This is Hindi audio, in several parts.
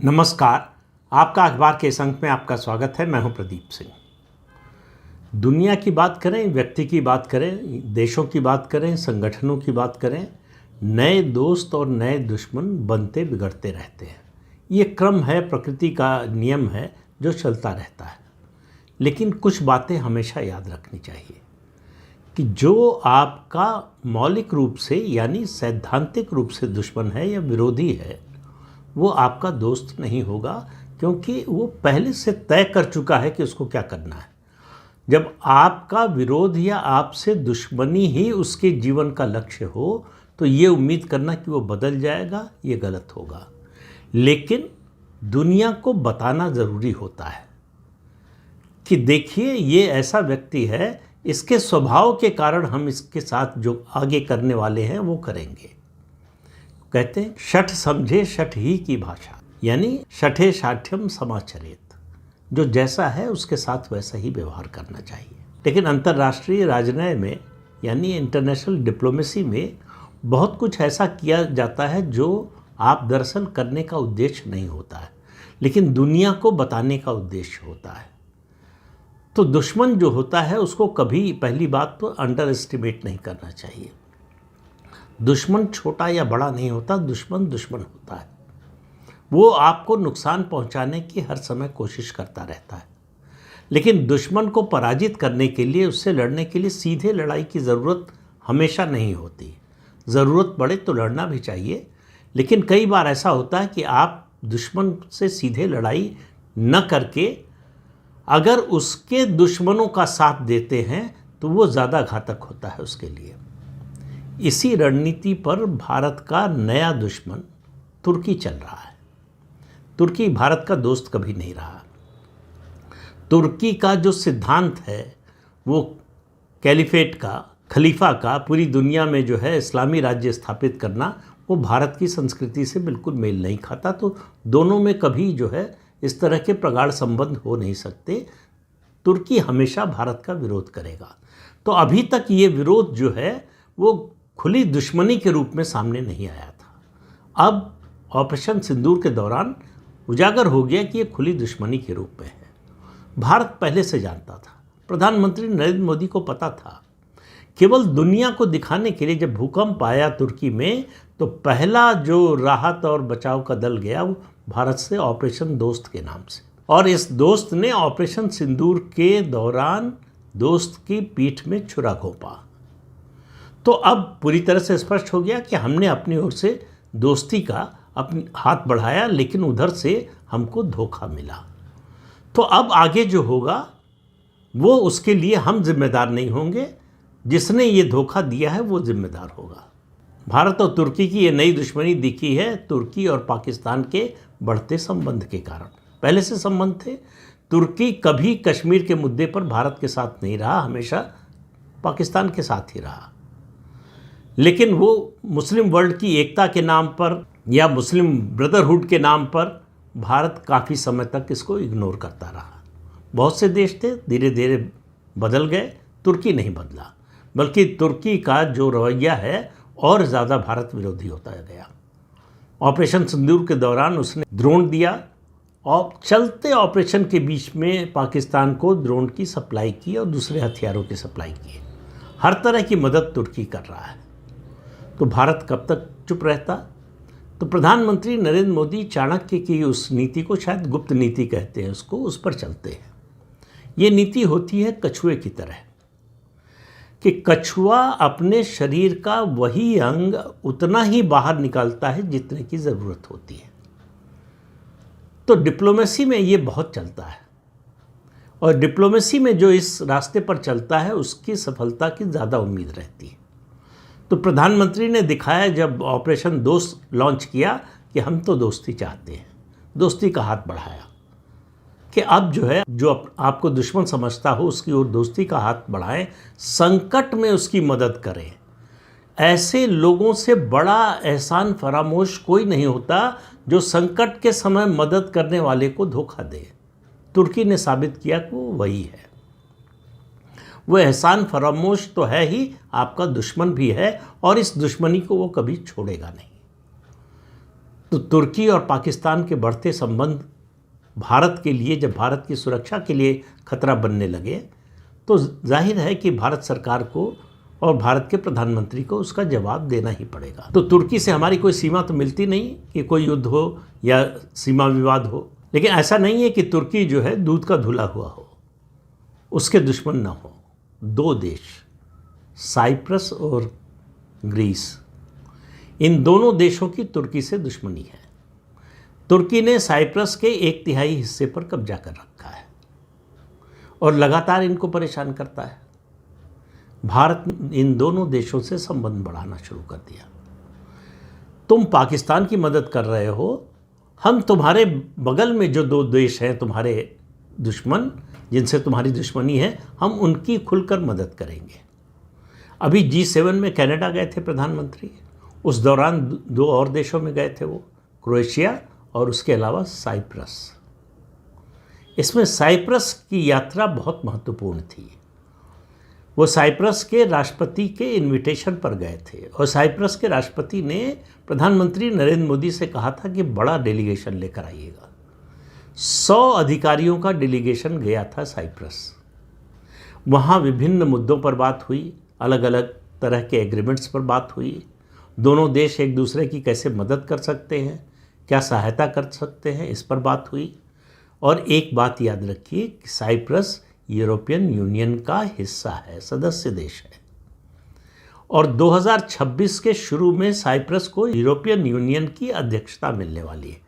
नमस्कार। आपका अखबार के इस अंक में आपका स्वागत है। मैं हूं प्रदीप सिंह। दुनिया की बात करें, व्यक्ति की बात करें, देशों की बात करें, संगठनों की बात करें, नए दोस्त और नए दुश्मन बनते बिगड़ते रहते हैं। ये क्रम है, प्रकृति का नियम है जो चलता रहता है। लेकिन कुछ बातें हमेशा याद रखनी चाहिए कि जो आपका मौलिक रूप से यानी सैद्धांतिक रूप से दुश्मन है या विरोधी है, वो आपका दोस्त नहीं होगा, क्योंकि वो पहले से तय कर चुका है कि उसको क्या करना है। जब आपका विरोध या आपसे दुश्मनी ही उसके जीवन का लक्ष्य हो, तो ये उम्मीद करना कि वो बदल जाएगा, ये गलत होगा। लेकिन दुनिया को बताना ज़रूरी होता है कि देखिए, ये ऐसा व्यक्ति है, इसके स्वभाव के कारण हम इसके साथ जो आगे करने वाले हैं वो करेंगे। कहते हैं शठ समझे शठ ही की भाषा, यानी शठे शाठ्यम समाचरेत। जो जैसा है उसके साथ वैसा ही व्यवहार करना चाहिए। लेकिन अंतर्राष्ट्रीय राजनय में यानी इंटरनेशनल डिप्लोमेसी में बहुत कुछ ऐसा किया जाता है जो आप दरअसल करने का उद्देश्य नहीं होता है, लेकिन दुनिया को बताने का उद्देश्य होता है। तो दुश्मन जो होता है उसको कभी, पहली बात तो अंडर एस्टिमेट नहीं करना चाहिए। दुश्मन छोटा या बड़ा नहीं होता, दुश्मन दुश्मन होता है। वो आपको नुकसान पहुंचाने की हर समय कोशिश करता रहता है। लेकिन दुश्मन को पराजित करने के लिए, उससे लड़ने के लिए सीधे लड़ाई की ज़रूरत हमेशा नहीं होती। ज़रूरत पड़े तो लड़ना भी चाहिए, लेकिन कई बार ऐसा होता है कि आप दुश्मन से सीधे लड़ाई न करके अगर उसके दुश्मनों का साथ देते हैं तो वो ज़्यादा घातक होता है उसके लिए। इसी रणनीति पर भारत का नया दुश्मन तुर्की चल रहा है। तुर्की भारत का दोस्त कभी नहीं रहा। तुर्की का जो सिद्धांत है वो कैलिफेट का, खलीफा का, पूरी दुनिया में जो है इस्लामी राज्य स्थापित करना, वो भारत की संस्कृति से बिल्कुल मेल नहीं खाता। तो दोनों में कभी जो है इस तरह के प्रगाढ़ संबंध हो नहीं सकते। तुर्की हमेशा भारत का विरोध करेगा। तो अभी तक ये विरोध जो है वो खुली दुश्मनी के रूप में सामने नहीं आया था। अब ऑपरेशन सिंदूर के दौरान उजागर हो गया कि ये खुली दुश्मनी के रूप में है। भारत पहले से जानता था, प्रधानमंत्री नरेंद्र मोदी को पता था। केवल दुनिया को दिखाने के लिए जब भूकंप आया तुर्की में, तो पहला जो राहत और बचाव का दल गया वो भारत से, ऑपरेशन दोस्त के नाम से। और इस दोस्त ने ऑपरेशन सिंदूर के दौरान दोस्त की पीठ में छुरा घोंपा। तो अब पूरी तरह से स्पष्ट हो गया कि हमने अपनी ओर से दोस्ती का अपनी हाथ बढ़ाया, लेकिन उधर से हमको धोखा मिला। तो अब आगे जो होगा वो उसके लिए हम जिम्मेदार नहीं होंगे, जिसने ये धोखा दिया है वो जिम्मेदार होगा। भारत और तुर्की की ये नई दुश्मनी दिखी है तुर्की और पाकिस्तान के बढ़ते संबंध के कारण। पहले से संबंध थे। तुर्की कभी कश्मीर के मुद्दे पर भारत के साथ नहीं रहा, हमेशा पाकिस्तान के साथ ही रहा। लेकिन वो मुस्लिम वर्ल्ड की एकता के नाम पर या मुस्लिम ब्रदरहुड के नाम पर भारत काफ़ी समय तक इसको इग्नोर करता रहा। बहुत से देश थे, धीरे धीरे बदल गए। तुर्की नहीं बदला, बल्कि तुर्की का जो रवैया है और ज़्यादा भारत विरोधी होता गया। ऑपरेशन सिंदूर के दौरान उसने ड्रोन दिया और चलते ऑपरेशन के बीच में पाकिस्तान को ड्रोन की सप्लाई की और दूसरे हथियारों की सप्लाई की। हर तरह की मदद तुर्की कर रहा है। तो भारत कब तक चुप रहता? तो प्रधानमंत्री नरेंद्र मोदी चाणक्य की उस नीति को, शायद गुप्त नीति कहते हैं उसको, उस पर चलते हैं। ये नीति होती है कछुए की तरह कि कछुआ अपने शरीर का वही अंग उतना ही बाहर निकालता है जितने की ज़रूरत होती है। तो डिप्लोमेसी में ये बहुत चलता है, और डिप्लोमेसी में जो इस रास्ते पर चलता है उसकी सफलता की ज़्यादा उम्मीद रहती है। तो प्रधानमंत्री ने दिखाया जब ऑपरेशन दोस्त लॉन्च किया कि हम तो दोस्ती चाहते हैं, दोस्ती का हाथ बढ़ाया कि अब जो है, जो आपको दुश्मन समझता हो उसकी ओर दोस्ती का हाथ बढ़ाएं, संकट में उसकी मदद करें। ऐसे लोगों से बड़ा एहसान फरामोश कोई नहीं होता जो संकट के समय मदद करने वाले को धोखा दे। तुर्की ने साबित किया कि वो वही है। वो एहसान फरामोश तो है ही, आपका दुश्मन भी है, और इस दुश्मनी को वो कभी छोड़ेगा नहीं। तो तुर्की और पाकिस्तान के बढ़ते संबंध भारत के लिए, जब भारत की सुरक्षा के लिए खतरा बनने लगे, तो जाहिर है कि भारत सरकार को और भारत के प्रधानमंत्री को उसका जवाब देना ही पड़ेगा। तो तुर्की से हमारी कोई सीमा तो मिलती नहीं कि कोई युद्ध हो या सीमा विवाद हो, लेकिन ऐसा नहीं है कि तुर्की जो है दूध का धुला हुआ हो, उसके दुश्मन ना हो। दो देश, साइप्रस और ग्रीस, इन दोनों देशों की तुर्की से दुश्मनी है। तुर्की ने साइप्रस के 1/3 हिस्से पर कब्जा कर रखा है और लगातार इनको परेशान करता है। भारत ने इन दोनों देशों से संबंध बढ़ाना शुरू कर दिया। तुम पाकिस्तान की मदद कर रहे हो, हम तुम्हारे बगल में जो 2 देश हैं तुम्हारे दुश्मन, जिनसे तुम्हारी दुश्मनी है, हम उनकी खुलकर मदद करेंगे। अभी G7 में कनाडा गए थे प्रधानमंत्री, उस दौरान 2 और देशों में गए थे वो, क्रोएशिया और उसके अलावा साइप्रस। इसमें साइप्रस की यात्रा बहुत महत्वपूर्ण थी। वो साइप्रस के राष्ट्रपति के इनविटेशन पर गए थे और साइप्रस के राष्ट्रपति ने प्रधानमंत्री नरेंद्र मोदी से कहा था कि बड़ा डेलीगेशन लेकर आइएगा। 100 अधिकारियों का डेलीगेशन गया था साइप्रस। वहाँ विभिन्न मुद्दों पर बात हुई, अलग अलग तरह के एग्रीमेंट्स पर बात हुई। दोनों देश एक दूसरे की कैसे मदद कर सकते हैं, क्या सहायता कर सकते हैं, इस पर बात हुई। और एक बात याद रखिए कि साइप्रस यूरोपियन यूनियन का हिस्सा है, सदस्य देश है, और 2026 के शुरू में साइप्रस को यूरोपियन यूनियन की अध्यक्षता मिलने वाली है।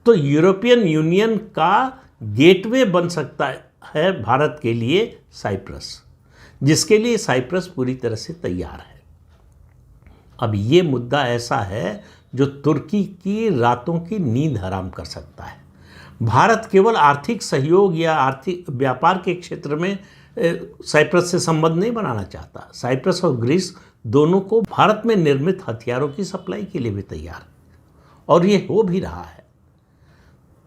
तो यूरोपियन यूनियन का गेटवे बन सकता है भारत के लिए साइप्रस, जिसके लिए साइप्रस पूरी तरह से तैयार है। अब ये मुद्दा ऐसा है जो तुर्की की रातों की नींद हराम कर सकता है। भारत केवल आर्थिक सहयोग या आर्थिक व्यापार के क्षेत्र में साइप्रस से संबंध नहीं बनाना चाहता। साइप्रस और ग्रीस दोनों को भारत में निर्मित हथियारों की सप्लाई के लिए भी तैयार है, और ये हो भी रहा है।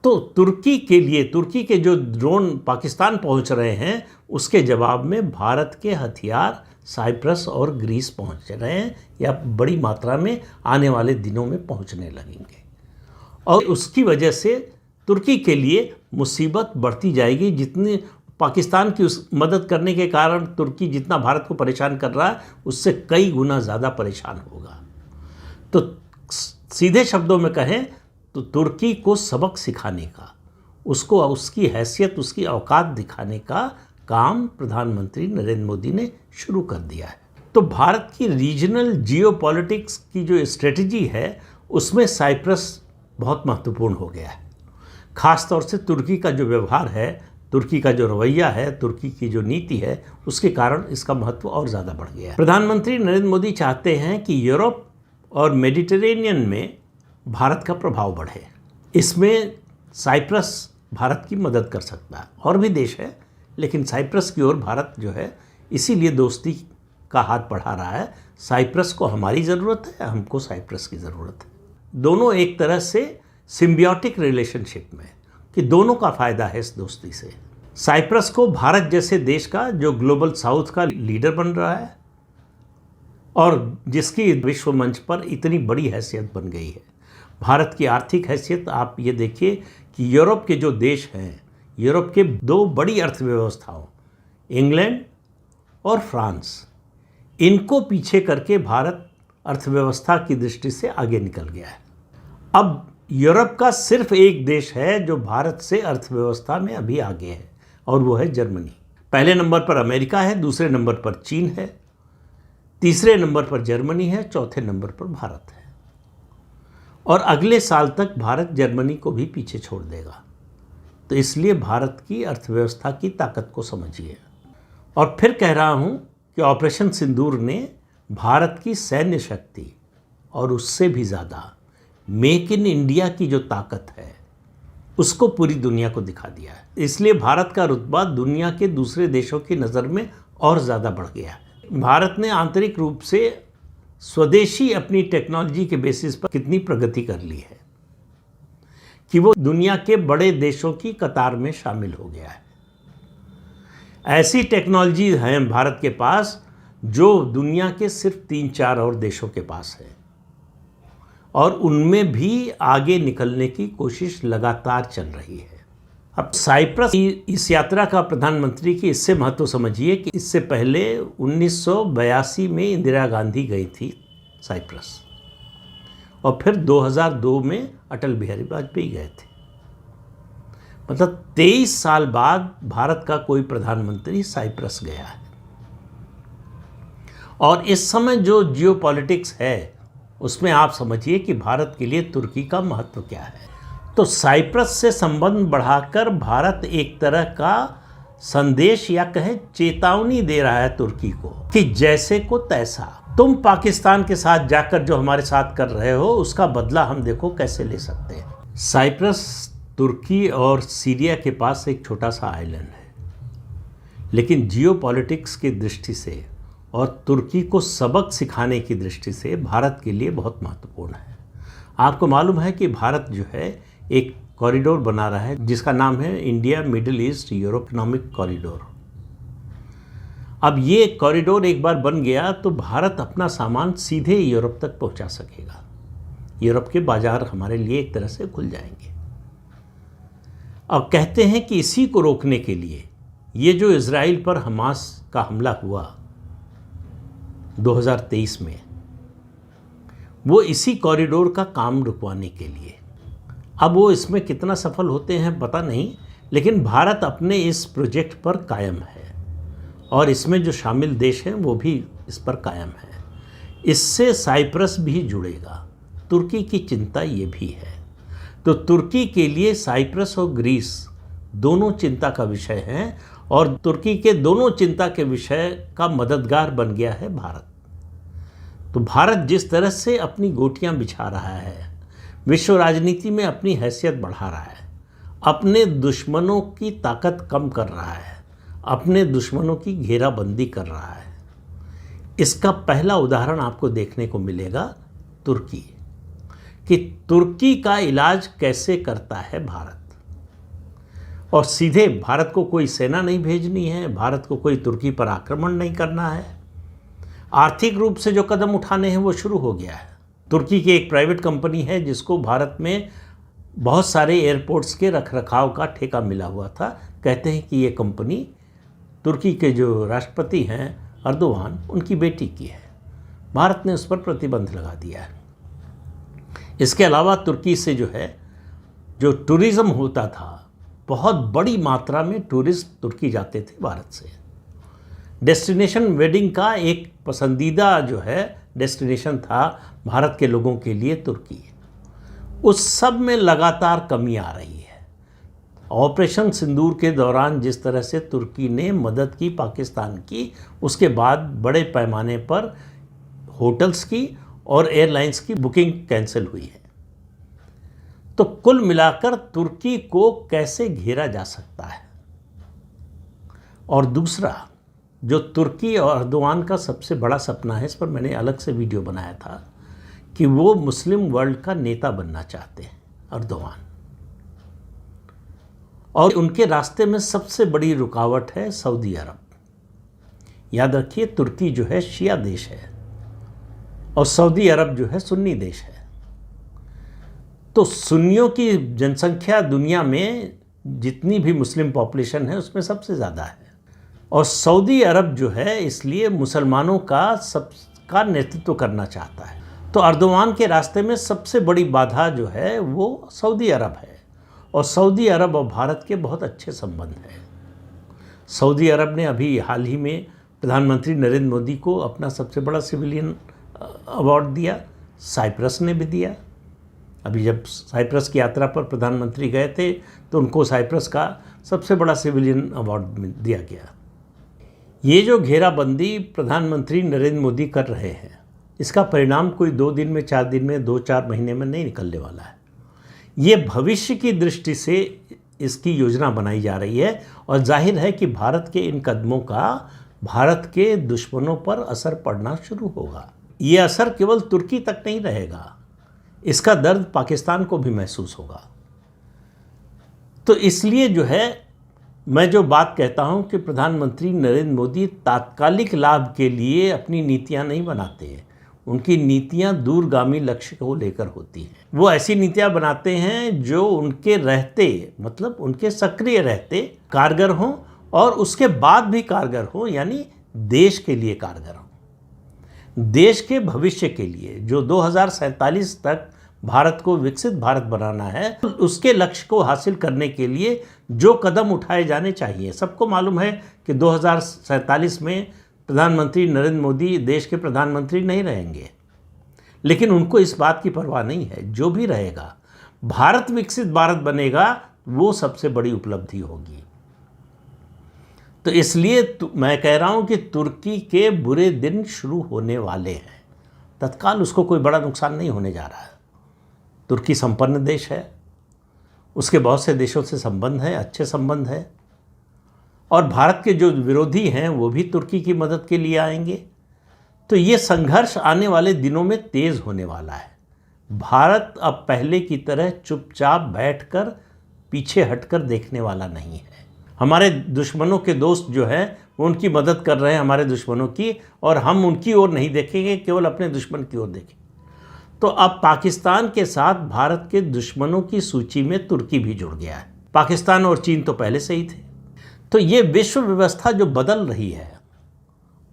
तो तुर्की के लिए, तुर्की के जो ड्रोन पाकिस्तान पहुंच रहे हैं, उसके जवाब में भारत के हथियार साइप्रस और ग्रीस पहुंच रहे हैं या बड़ी मात्रा में आने वाले दिनों में पहुंचने लगेंगे। और उसकी वजह से तुर्की के लिए मुसीबत बढ़ती जाएगी। जितनी पाकिस्तान की उस मदद करने के कारण तुर्की जितना भारत को परेशान कर रहा है, उससे कई गुना ज़्यादा परेशान होगा। तो सीधे शब्दों में कहें तो तुर्की को सबक सिखाने का, उसको उसकी हैसियत, उसकी औकात दिखाने का काम प्रधानमंत्री नरेंद्र मोदी ने शुरू कर दिया है। तो भारत की रीजनल जियोपॉलिटिक्स की जो स्ट्रेटजी है, उसमें साइप्रस बहुत महत्वपूर्ण हो गया है। ख़ास तौर से तुर्की का जो व्यवहार है, तुर्की का जो रवैया है, तुर्की की जो नीति है, उसके कारण इसका महत्व और ज़्यादा बढ़ गया है। प्रधानमंत्री नरेंद्र मोदी चाहते हैं कि यूरोप और मेडिटेरेनियन में भारत का प्रभाव बढ़े। इसमें साइप्रस भारत की मदद कर सकता है, और भी देश है, लेकिन साइप्रस की ओर भारत जो है इसीलिए दोस्ती का हाथ बढ़ा रहा है। साइप्रस को हमारी ज़रूरत है, हमको साइप्रस की ज़रूरत है। दोनों एक तरह से सिम्बियोटिक रिलेशनशिप में, कि दोनों का फ़ायदा है इस दोस्ती से। साइप्रस को भारत जैसे देश का जो ग्लोबल साउथ का लीडर बन रहा है और जिसकी विश्व मंच पर इतनी बड़ी हैसियत बन गई है। भारत की आर्थिक हैसियत आप ये देखिए कि यूरोप के जो देश हैं, यूरोप के 2 बड़ी अर्थव्यवस्थाओं, इंग्लैंड और फ्रांस, इनको पीछे करके भारत अर्थव्यवस्था की दृष्टि से आगे निकल गया है। अब यूरोप का सिर्फ एक देश है जो भारत से अर्थव्यवस्था में अभी आगे है, और वो है जर्मनी। पहले नंबर पर अमेरिका है, दूसरे नंबर पर चीन है, तीसरे नंबर पर जर्मनी है, चौथे नंबर पर भारत है। और अगले साल तक भारत जर्मनी को भी पीछे छोड़ देगा। तो इसलिए भारत की अर्थव्यवस्था की ताकत को समझिए। और फिर कह रहा हूँ कि ऑपरेशन सिंदूर ने भारत की सैन्य शक्ति और उससे भी ज़्यादा मेक इन इंडिया की जो ताकत है, उसको पूरी दुनिया को दिखा दिया है। इसलिए भारत का रुतबा दुनिया के दूसरे देशों की नज़र में और ज़्यादा बढ़ गया है। भारत ने आंतरिक रूप से स्वदेशी अपनी टेक्नोलॉजी के बेसिस पर कितनी प्रगति कर ली है कि वो दुनिया के बड़े देशों की कतार में शामिल हो गया है। ऐसी टेक्नोलॉजी है भारत के पास जो दुनिया के सिर्फ 3-4 और देशों के पास है। और उनमें भी आगे निकलने की कोशिश लगातार चल रही है। अब साइप्रस की इस यात्रा का प्रधानमंत्री की इससे महत्व समझिए कि इससे पहले 1982 में इंदिरा गांधी गई थी साइप्रस, और फिर 2002 में अटल बिहारी वाजपेयी गए थे। मतलब 23 साल बाद भारत का कोई प्रधानमंत्री साइप्रस गया है। और इस समय जो जियोपॉलिटिक्स है उसमें आप समझिए कि भारत के लिए तुर्की का महत्व क्या है। तो साइप्रस से संबंध बढ़ाकर भारत एक तरह का संदेश या कहें चेतावनी दे रहा है तुर्की को कि जैसे को तैसा, तुम पाकिस्तान के साथ जाकर जो हमारे साथ कर रहे हो उसका बदला हम देखो कैसे ले सकते हैं। साइप्रस तुर्की और सीरिया के पास एक छोटा सा आइलैंड है, लेकिन जियोपॉलिटिक्स की दृष्टि से और तुर्की को सबक सिखाने की दृष्टि से भारत के लिए बहुत महत्वपूर्ण है। आपको मालूम है कि भारत जो है एक कॉरिडोर बना रहा है जिसका नाम है India middle east Europe economic corridor. अब ये कॉरिडोर एक बार बन गया तो भारत अपना सामान सीधे यूरोप तक पहुंचा सकेगा। यूरोप के बाजार हमारे लिए एक तरह से खुल जाएंगे। अब कहते हैं कि इसी को रोकने के लिए ये जो इजराइल पर हमास का हमला हुआ 2023 में, वो इसी कॉरिडोर का काम रुकवाने के लिए। अब वो इसमें कितना सफल होते हैं पता नहीं, लेकिन भारत अपने इस प्रोजेक्ट पर कायम है और इसमें जो शामिल देश हैं वो भी इस पर कायम है। इससे साइप्रस भी जुड़ेगा। तुर्की की चिंता ये भी है। तो तुर्की के लिए साइप्रस और ग्रीस दोनों चिंता का विषय हैं और तुर्की के दोनों चिंता के विषय का मददगार बन गया है भारत। तो भारत जिस तरह से अपनी गोटियां बिछा रहा है, विश्व राजनीति में अपनी हैसियत बढ़ा रहा है, अपने दुश्मनों की ताकत कम कर रहा है, अपने दुश्मनों की घेराबंदी कर रहा है, इसका पहला उदाहरण आपको देखने को मिलेगा तुर्की, कि तुर्की का इलाज कैसे करता है भारत। और सीधे भारत को कोई सेना नहीं भेजनी है, भारत को कोई तुर्की पर आक्रमण नहीं करना है। आर्थिक रूप से जो कदम उठाने हैं वो शुरू हो गया है। तुर्की की एक प्राइवेट कंपनी है जिसको भारत में बहुत सारे एयरपोर्ट्स के रखरखाव का ठेका मिला हुआ था। कहते हैं कि ये कंपनी तुर्की के जो राष्ट्रपति हैं अर्दोगान, उनकी बेटी की है। भारत ने उस पर प्रतिबंध लगा दिया है। इसके अलावा तुर्की से जो टूरिज़्म होता था, बहुत बड़ी मात्रा में टूरिस्ट तुर्की जाते थे भारत से। डेस्टिनेशन वेडिंग का एक पसंदीदा डेस्टिनेशन था भारत के लोगों के लिए तुर्की। उस सब में लगातार कमी आ रही है। ऑपरेशन सिंदूर के दौरान जिस तरह से तुर्की ने मदद की पाकिस्तान की, उसके बाद बड़े पैमाने पर होटल्स की और एयरलाइंस की बुकिंग कैंसिल हुई है। तो कुल मिलाकर तुर्की को कैसे घेरा जा सकता है। और दूसरा, जो तुर्की और अर्दोगान का सबसे बड़ा सपना है, इस पर मैंने अलग से वीडियो बनाया था कि वो मुस्लिम वर्ल्ड का नेता बनना चाहते हैं अर्दोगान। और उनके रास्ते में सबसे बड़ी रुकावट है सऊदी अरब। याद रखिए, तुर्की जो है शिया देश है और सऊदी अरब जो है सुन्नी देश है। तो सुन्नियों की जनसंख्या दुनिया में जितनी भी मुस्लिम पॉपुलेशन है उसमें सबसे ज़्यादा है। और सऊदी अरब जो है इसलिए मुसलमानों का नेतृत्व करना चाहता है। तो अर्दोगान के रास्ते में सबसे बड़ी बाधा जो है वो सऊदी अरब है। और सऊदी अरब और भारत के बहुत अच्छे संबंध हैं। सऊदी अरब ने अभी हाल ही में प्रधानमंत्री नरेंद्र मोदी को अपना सबसे बड़ा सिविलियन अवार्ड दिया, साइप्रस ने भी दिया। अभी जब साइप्रस की यात्रा पर प्रधानमंत्री गए थे तो उनको साइप्रस का सबसे बड़ा सिविलियन अवार्ड दिया गया। ये जो घेराबंदी प्रधानमंत्री नरेंद्र मोदी कर रहे हैं, इसका परिणाम कोई 2 दिन में, 4 दिन में, 2-4 महीने में नहीं निकलने वाला है। ये भविष्य की दृष्टि से इसकी योजना बनाई जा रही है और जाहिर है कि भारत के इन कदमों का भारत के दुश्मनों पर असर पड़ना शुरू होगा। ये असर केवल तुर्की तक नहीं रहेगा, इसका दर्द पाकिस्तान को भी महसूस होगा। तो इसलिए मैं जो बात कहता हूं कि प्रधानमंत्री नरेंद्र मोदी तात्कालिक लाभ के लिए अपनी नीतियां नहीं बनाते हैं, उनकी नीतियां दूरगामी लक्ष्य को लेकर होती हैं। वो ऐसी नीतियां बनाते हैं जो उनके रहते, मतलब उनके सक्रिय रहते कारगर हों और उसके बाद भी कारगर हों, यानी देश के लिए कारगर हों। देश के भविष्य के लिए जो 2047 तक भारत को विकसित भारत बनाना है, उसके लक्ष्य को हासिल करने के लिए जो कदम उठाए जाने चाहिए। सबको मालूम है कि 2047 में प्रधानमंत्री नरेंद्र मोदी देश के प्रधानमंत्री नहीं रहेंगे, लेकिन उनको इस बात की परवाह नहीं है। जो भी रहेगा, भारत विकसित भारत बनेगा, वो सबसे बड़ी उपलब्धि होगी। तो इसलिए मैं कह रहा हूं कि तुर्की के बुरे दिन शुरू होने वाले हैं। तत्काल उसको कोई बड़ा नुकसान नहीं होने जा रहा है। तुर्की संपन्न देश है, उसके बहुत से देशों से संबंध है, अच्छे संबंध है, और भारत के जो विरोधी हैं वो भी तुर्की की मदद के लिए आएंगे। तो ये संघर्ष आने वाले दिनों में तेज होने वाला है। भारत अब पहले की तरह चुपचाप बैठकर पीछे हटकर देखने वाला नहीं है। हमारे दुश्मनों के दोस्त जो हैं वो उनकी मदद कर रहे हैं, हमारे दुश्मनों की, और हम उनकी ओर नहीं देखेंगे, केवल अपने दुश्मन की ओर देखेंगे। तो अब पाकिस्तान के साथ भारत के दुश्मनों की सूची में तुर्की भी जुड़ गया है। पाकिस्तान और चीन तो पहले से ही थे। तो ये विश्व व्यवस्था जो बदल रही है,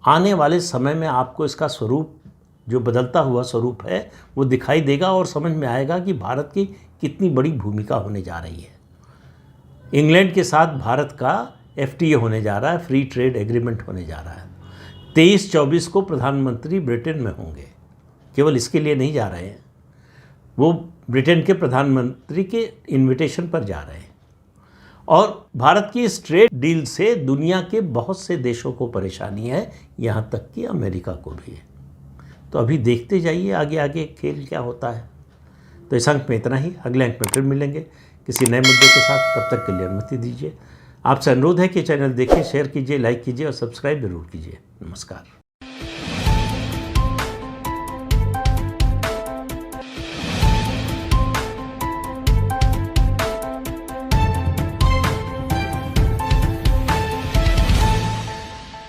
आने वाले समय में आपको इसका स्वरूप, जो बदलता हुआ स्वरूप है, वो दिखाई देगा और समझ में आएगा कि भारत की कितनी बड़ी भूमिका होने जा रही है। इंग्लैंड के साथ भारत का FTA होने जा रहा है, फ्री ट्रेड एग्रीमेंट होने जा रहा है। 23-24 को प्रधानमंत्री ब्रिटेन में होंगे। केवल इसके लिए नहीं जा रहे हैं, वो ब्रिटेन के प्रधानमंत्री के इनविटेशन पर जा रहे हैं। और भारत की इस ट्रेड डील से दुनिया के बहुत से देशों को परेशानी है, यहाँ तक कि अमेरिका को भी है। तो अभी देखते जाइए आगे आगे खेल क्या होता है। तो इस अंक में इतना ही। अगले अंक में फिर मिलेंगे किसी नए मुद्दे के साथ। तब तक के लिए अनुमति दीजिए। आपसे अनुरोध है कि चैनल देखें, शेयर कीजिए, लाइक कीजिए और सब्सक्राइब जरूर कीजिए। नमस्कार।